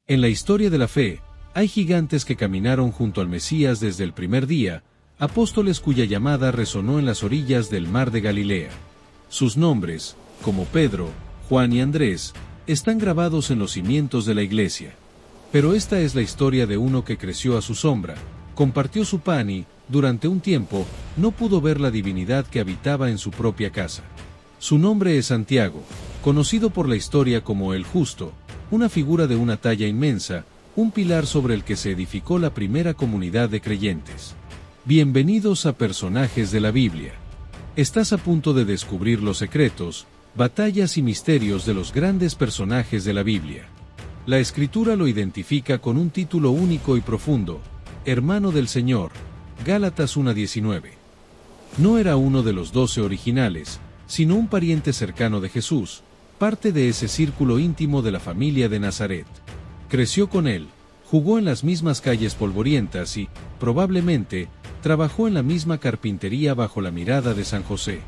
En la historia de la fe, hay gigantes que caminaron junto al Mesías desde el primer día, apóstoles cuya llamada resonó en las orillas del mar de Galilea. Sus nombres, como Pedro, Juan y Andrés, están grabados en los cimientos de la iglesia. Pero esta es la historia de uno que creció a su sombra, compartió su pan y, durante un tiempo, no pudo ver la divinidad que habitaba en su propia casa. Su nombre es Santiago, conocido por la historia como el Justo, una figura de una talla inmensa, un pilar sobre el que se edificó la primera comunidad de creyentes. Bienvenidos a Personajes de la Biblia. Estás a punto de descubrir los secretos, batallas y misterios de los grandes personajes de la Biblia. La Escritura lo identifica con un título único y profundo: Hermano del Señor, Gálatas 1:19. No era uno de los 12 originales, sino un pariente cercano de Jesús, parte de ese círculo íntimo de la familia de Nazaret. Creció con él, jugó en las mismas calles polvorientas y, probablemente, trabajó en la misma carpintería bajo la mirada de San José.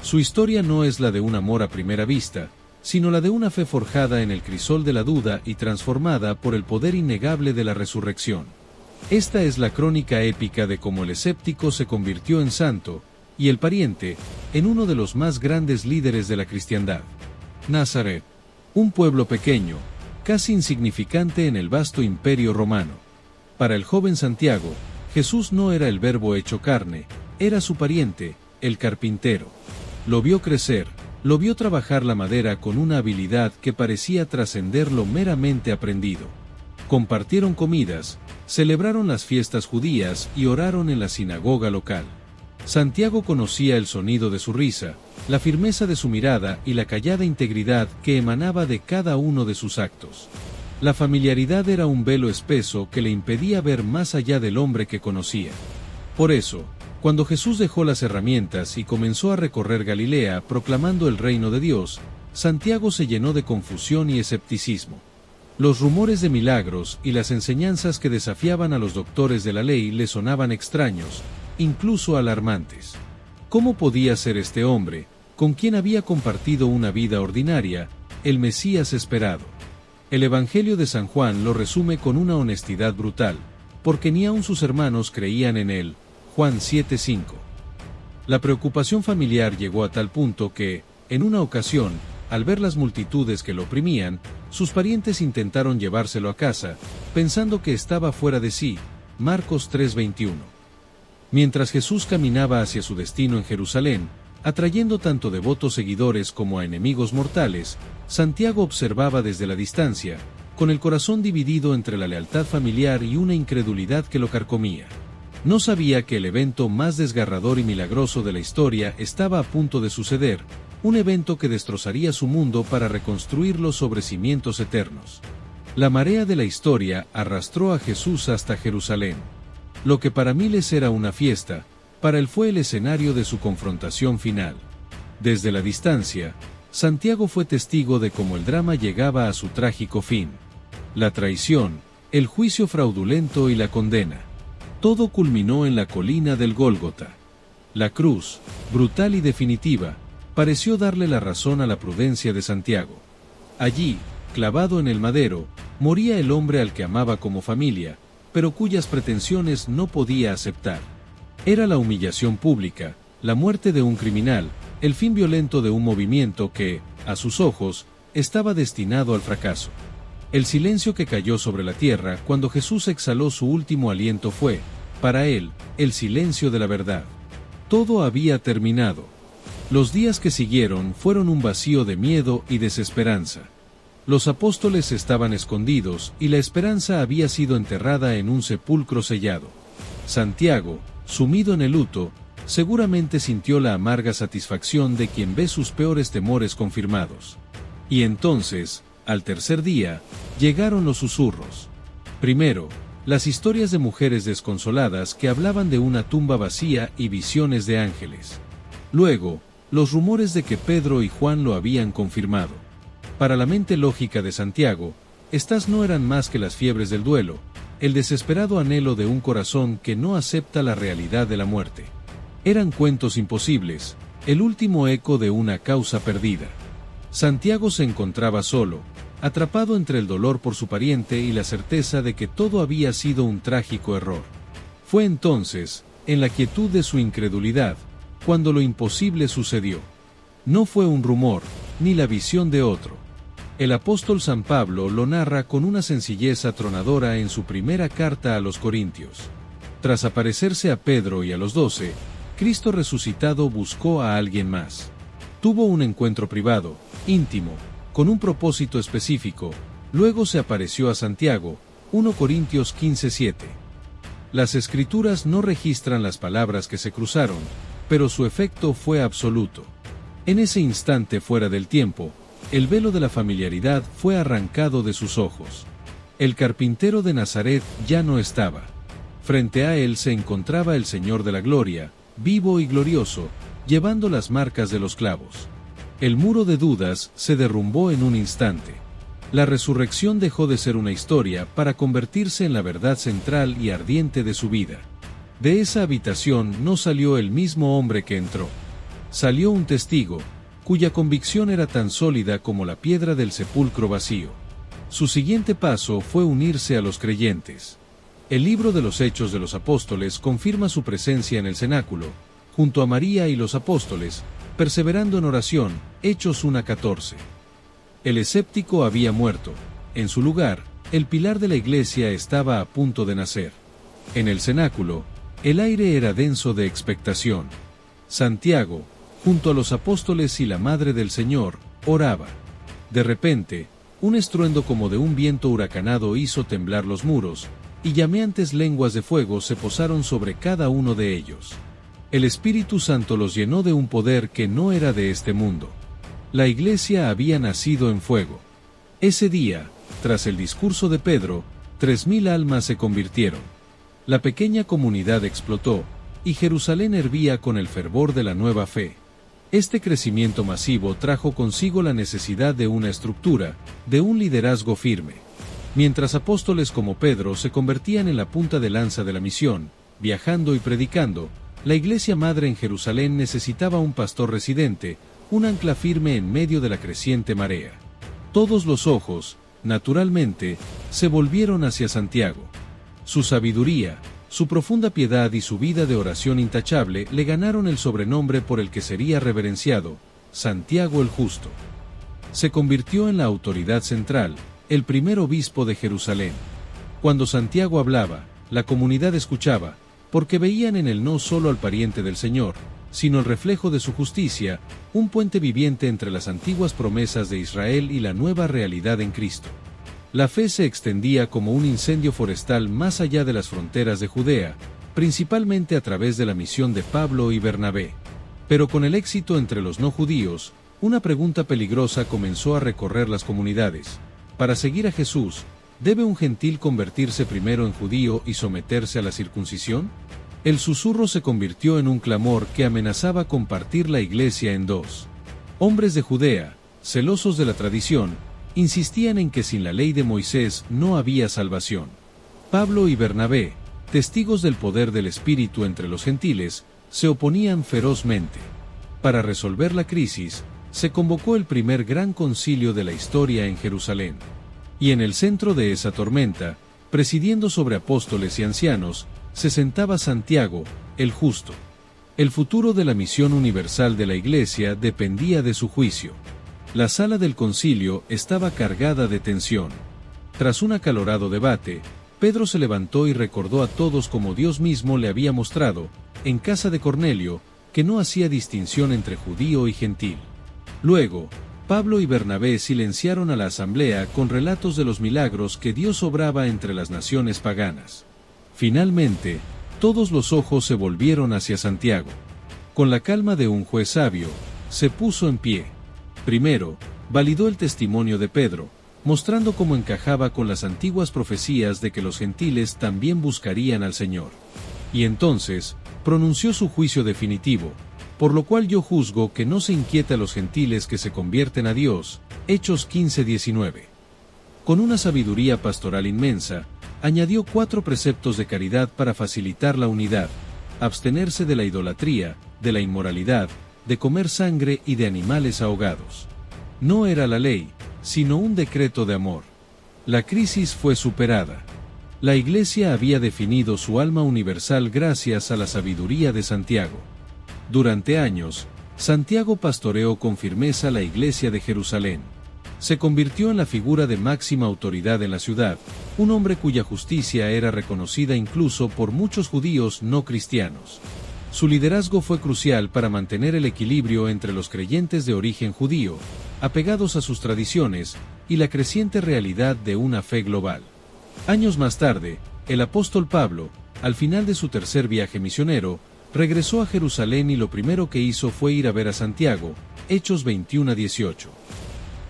Su historia no es la de un amor a primera vista, sino la de una fe forjada en el crisol de la duda y transformada por el poder innegable de la resurrección. Esta es la crónica épica de cómo el escéptico se convirtió en santo, y el pariente, en uno de los más grandes líderes de la cristiandad. Nazaret, un pueblo pequeño, casi insignificante en el vasto imperio romano. Para el joven Santiago, Jesús no era el Verbo hecho carne, era su pariente, el carpintero. Lo vio crecer, lo vio trabajar la madera con una habilidad que parecía trascender lo meramente aprendido. Compartieron comidas, celebraron las fiestas judías y oraron en la sinagoga local. Santiago conocía el sonido de su risa, la firmeza de su mirada y la callada integridad que emanaba de cada uno de sus actos. La familiaridad era un velo espeso que le impedía ver más allá del hombre que conocía. Por eso, cuando Jesús dejó las herramientas y comenzó a recorrer Galilea proclamando el reino de Dios, Santiago se llenó de confusión y escepticismo. Los rumores de milagros y las enseñanzas que desafiaban a los doctores de la ley le sonaban extraños, incluso alarmantes. ¿Cómo podía ser este hombre, con quien había compartido una vida ordinaria, el Mesías esperado? El Evangelio de San Juan lo resume con una honestidad brutal, porque ni aun sus hermanos creían en él. Juan 7:5. La preocupación familiar llegó a tal punto que, en una ocasión, al ver las multitudes que lo oprimían, sus parientes intentaron llevárselo a casa, pensando que estaba fuera de sí. Marcos 3:21. Mientras Jesús caminaba hacia su destino en Jerusalén, atrayendo tanto devotos seguidores como a enemigos mortales, Santiago observaba desde la distancia, con el corazón dividido entre la lealtad familiar y una incredulidad que lo carcomía. No sabía que el evento más desgarrador y milagroso de la historia estaba a punto de suceder, un evento que destrozaría su mundo para reconstruirlo sobre cimientos eternos. La marea de la historia arrastró a Jesús hasta Jerusalén. Lo que para miles era una fiesta, para él fue el escenario de su confrontación final. Desde la distancia, Santiago fue testigo de cómo el drama llegaba a su trágico fin. La traición, el juicio fraudulento y la condena. Todo culminó en la colina del Gólgota. La cruz, brutal y definitiva, pareció darle la razón a la prudencia de Santiago. Allí, clavado en el madero, moría el hombre al que amaba como familia, pero cuyas pretensiones no podía aceptar. Era la humillación pública, la muerte de un criminal, el fin violento de un movimiento que, a sus ojos, estaba destinado al fracaso. El silencio que cayó sobre la tierra cuando Jesús exhaló su último aliento fue, para él, el silencio de la verdad. Todo había terminado. Los días que siguieron fueron un vacío de miedo y desesperanza. Los apóstoles estaban escondidos y la esperanza había sido enterrada en un sepulcro sellado. Santiago, sumido en el luto, seguramente sintió la amarga satisfacción de quien ve sus peores temores confirmados. Y entonces, al tercer día, llegaron los susurros. Primero, las historias de mujeres desconsoladas que hablaban de una tumba vacía y visiones de ángeles. Luego, los rumores de que Pedro y Juan lo habían confirmado. Para la mente lógica de Santiago, estas no eran más que las fiebres del duelo, el desesperado anhelo de un corazón que no acepta la realidad de la muerte. Eran cuentos imposibles, el último eco de una causa perdida. Santiago se encontraba solo, atrapado entre el dolor por su pariente y la certeza de que todo había sido un trágico error. Fue entonces, en la quietud de su incredulidad, cuando lo imposible sucedió. No fue un rumor, ni la visión de otro. El apóstol San Pablo lo narra con una sencillez atronadora en su primera carta a los Corintios. Tras aparecerse a Pedro y a los 12, Cristo resucitado buscó a alguien más. Tuvo un encuentro privado, íntimo, con un propósito específico, luego se apareció a Santiago, 1 Corintios 15:7. Las Escrituras no registran las palabras que se cruzaron, pero su efecto fue absoluto. En ese instante fuera del tiempo, el velo de la familiaridad fue arrancado de sus ojos. El carpintero de Nazaret ya no estaba. Frente a él se encontraba el Señor de la Gloria, vivo y glorioso, llevando las marcas de los clavos. El muro de dudas se derrumbó en un instante. La resurrección dejó de ser una historia para convertirse en la verdad central y ardiente de su vida. De esa habitación no salió el mismo hombre que entró. Salió un testigo, cuya convicción era tan sólida como la piedra del sepulcro vacío. Su siguiente paso fue unirse a los creyentes. El libro de los Hechos de los Apóstoles confirma su presencia en el cenáculo, junto a María y los apóstoles, perseverando en oración, Hechos 1:14. El escéptico había muerto. En su lugar, el pilar de la iglesia estaba a punto de nacer. En el cenáculo, el aire era denso de expectación. Santiago, junto a los apóstoles y la Madre del Señor, oraba. De repente, un estruendo como de un viento huracanado hizo temblar los muros, y llameantes lenguas de fuego se posaron sobre cada uno de ellos. El Espíritu Santo los llenó de un poder que no era de este mundo. La iglesia había nacido en fuego. Ese día, tras el discurso de Pedro, 3.000 almas se convirtieron. La pequeña comunidad explotó, y Jerusalén hervía con el fervor de la nueva fe. Este crecimiento masivo trajo consigo la necesidad de una estructura, de un liderazgo firme. Mientras apóstoles como Pedro se convertían en la punta de lanza de la misión, viajando y predicando, la iglesia madre en Jerusalén necesitaba un pastor residente, un ancla firme en medio de la creciente marea. Todos los ojos, naturalmente, se volvieron hacia Santiago. Su sabiduría, su profunda piedad y su vida de oración intachable le ganaron el sobrenombre por el que sería reverenciado, Santiago el Justo. Se convirtió en la autoridad central, el primer obispo de Jerusalén. Cuando Santiago hablaba, la comunidad escuchaba, porque veían en él no solo al pariente del Señor, sino el reflejo de su justicia, un puente viviente entre las antiguas promesas de Israel y la nueva realidad en Cristo. La fe se extendía como un incendio forestal más allá de las fronteras de Judea, principalmente a través de la misión de Pablo y Bernabé. Pero con el éxito entre los no judíos, una pregunta peligrosa comenzó a recorrer las comunidades. Para seguir a Jesús, ¿debe un gentil convertirse primero en judío y someterse a la circuncisión? El susurro se convirtió en un clamor que amenazaba con partir la iglesia en dos. Hombres de Judea, celosos de la tradición, insistían en que sin la ley de Moisés no había salvación. Pablo y Bernabé, testigos del poder del Espíritu entre los gentiles, se oponían ferozmente. Para resolver la crisis, se convocó el primer gran concilio de la historia en Jerusalén. Y en el centro de esa tormenta, presidiendo sobre apóstoles y ancianos, se sentaba Santiago, el Justo. El futuro de la misión universal de la Iglesia dependía de su juicio. La sala del concilio estaba cargada de tensión. Tras un acalorado debate, Pedro se levantó y recordó a todos como Dios mismo le había mostrado, en casa de Cornelio, que no hacía distinción entre judío y gentil. Luego, Pablo y Bernabé silenciaron a la asamblea con relatos de los milagros que Dios obraba entre las naciones paganas. Finalmente, todos los ojos se volvieron hacia Santiago. Con la calma de un juez sabio, se puso en pie. Primero, validó el testimonio de Pedro, mostrando cómo encajaba con las antiguas profecías de que los gentiles también buscarían al Señor. Y entonces, pronunció su juicio definitivo, por lo cual yo juzgo que no se inquieta a los gentiles que se convierten a Dios. Hechos 15:19. Con una sabiduría pastoral inmensa, añadió 4 preceptos de caridad para facilitar la unidad: abstenerse de la idolatría, de la inmoralidad, de comer sangre y de animales ahogados. No era la ley, sino un decreto de amor. La crisis fue superada. La Iglesia había definido su alma universal gracias a la sabiduría de Santiago. Durante años, Santiago pastoreó con firmeza la Iglesia de Jerusalén. Se convirtió en la figura de máxima autoridad en la ciudad, un hombre cuya justicia era reconocida incluso por muchos judíos no cristianos. Su liderazgo fue crucial para mantener el equilibrio entre los creyentes de origen judío, apegados a sus tradiciones, y la creciente realidad de una fe global. Años más tarde, el apóstol Pablo, al final de su tercer viaje misionero, regresó a Jerusalén y lo primero que hizo fue ir a ver a Santiago, Hechos 21-18.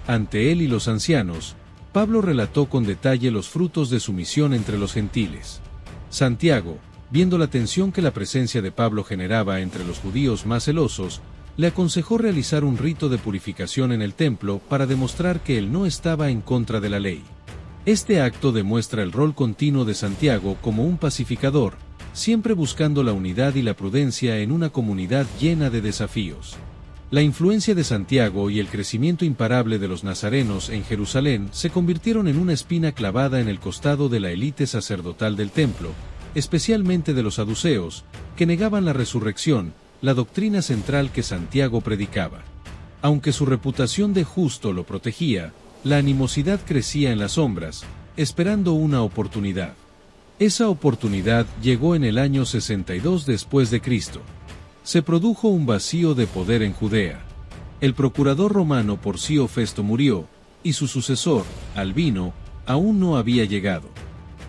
Ante él y los ancianos, Pablo relató con detalle los frutos de su misión entre los gentiles. Santiago, viendo la tensión que la presencia de Pablo generaba entre los judíos más celosos, le aconsejó realizar un rito de purificación en el templo para demostrar que él no estaba en contra de la ley. Este acto demuestra el rol continuo de Santiago como un pacificador, siempre buscando la unidad y la prudencia en una comunidad llena de desafíos. La influencia de Santiago y el crecimiento imparable de los nazarenos en Jerusalén se convirtieron en una espina clavada en el costado de la élite sacerdotal del templo, especialmente de los saduceos, que negaban la resurrección, la doctrina central que Santiago predicaba. Aunque su reputación de justo lo protegía, la animosidad crecía en las sombras, esperando una oportunidad. Esa oportunidad llegó en el año 62 después de Cristo. Se produjo un vacío de poder en Judea. El procurador romano Porcio Festo murió, y su sucesor, Albino, aún no había llegado.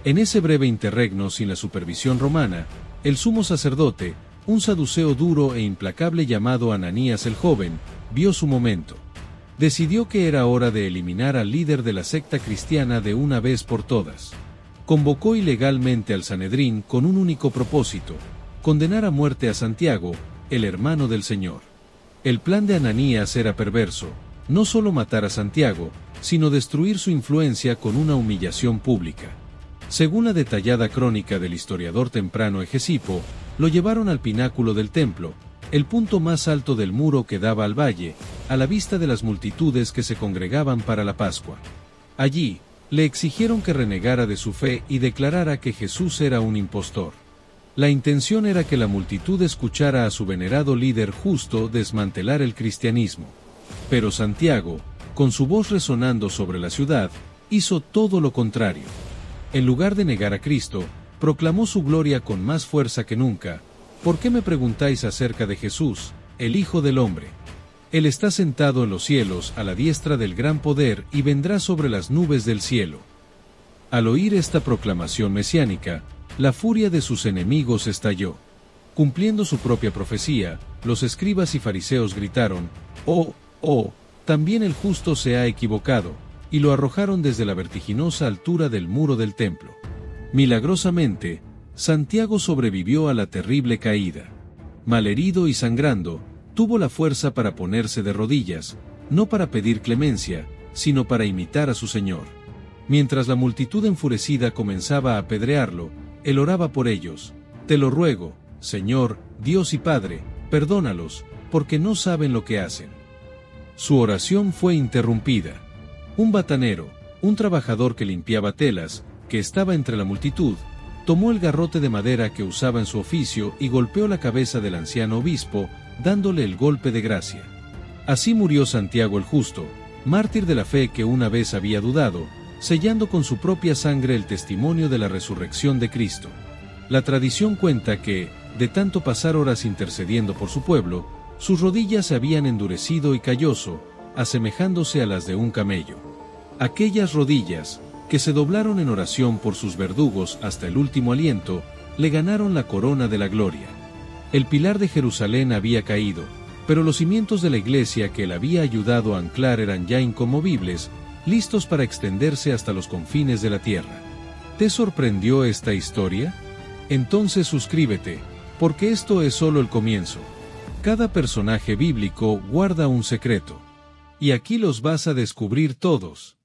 En ese breve interregno sin la supervisión romana, el sumo sacerdote, un saduceo duro e implacable llamado Ananías el joven, vio su momento. Decidió que era hora de eliminar al líder de la secta cristiana de una vez por todas. Convocó ilegalmente al Sanedrín con un único propósito: condenar a muerte a Santiago, el hermano del Señor. El plan de Ananías era perverso: no solo matar a Santiago, sino destruir su influencia con una humillación pública. Según la detallada crónica del historiador temprano Hegesipo, lo llevaron al pináculo del templo, el punto más alto del muro que daba al valle, a la vista de las multitudes que se congregaban para la Pascua. Allí, le exigieron que renegara de su fe y declarara que Jesús era un impostor. La intención era que la multitud escuchara a su venerado líder justo desmantelar el cristianismo. Pero Santiago, con su voz resonando sobre la ciudad, hizo todo lo contrario. En lugar de negar a Cristo, proclamó su gloria con más fuerza que nunca. ¿Por qué me preguntáis acerca de Jesús, el Hijo del Hombre? Él está sentado en los cielos a la diestra del gran poder y vendrá sobre las nubes del cielo. Al oír esta proclamación mesiánica, la furia de sus enemigos estalló. Cumpliendo su propia profecía, los escribas y fariseos gritaron: ¡Oh! También el justo se ha equivocado, y lo arrojaron desde la vertiginosa altura del muro del templo. Milagrosamente, Santiago sobrevivió a la terrible caída. Malherido y sangrando, tuvo la fuerza para ponerse de rodillas, no para pedir clemencia, sino para imitar a su Señor. Mientras la multitud enfurecida comenzaba a apedrearlo, él oraba por ellos: «Te lo ruego, Señor, Dios y Padre, perdónalos, porque no saben lo que hacen». Su oración fue interrumpida. Un batanero, un trabajador que limpiaba telas, que estaba entre la multitud, tomó el garrote de madera que usaba en su oficio y golpeó la cabeza del anciano obispo, dándole el golpe de gracia. Así murió Santiago el justo, mártir de la fe que una vez había dudado, sellando con su propia sangre el testimonio de la resurrección de Cristo. La tradición cuenta que, de tanto pasar horas intercediendo por su pueblo, sus rodillas se habían endurecido y calloso, asemejándose a las de un camello. Aquellas rodillas, que se doblaron en oración por sus verdugos hasta el último aliento, le ganaron la corona de la gloria. El pilar de Jerusalén había caído, pero los cimientos de la iglesia que él había ayudado a anclar eran ya inconmovibles, listos para extenderse hasta los confines de la tierra. ¿Te sorprendió esta historia? Entonces suscríbete, porque esto es solo el comienzo. Cada personaje bíblico guarda un secreto. Y aquí los vas a descubrir todos.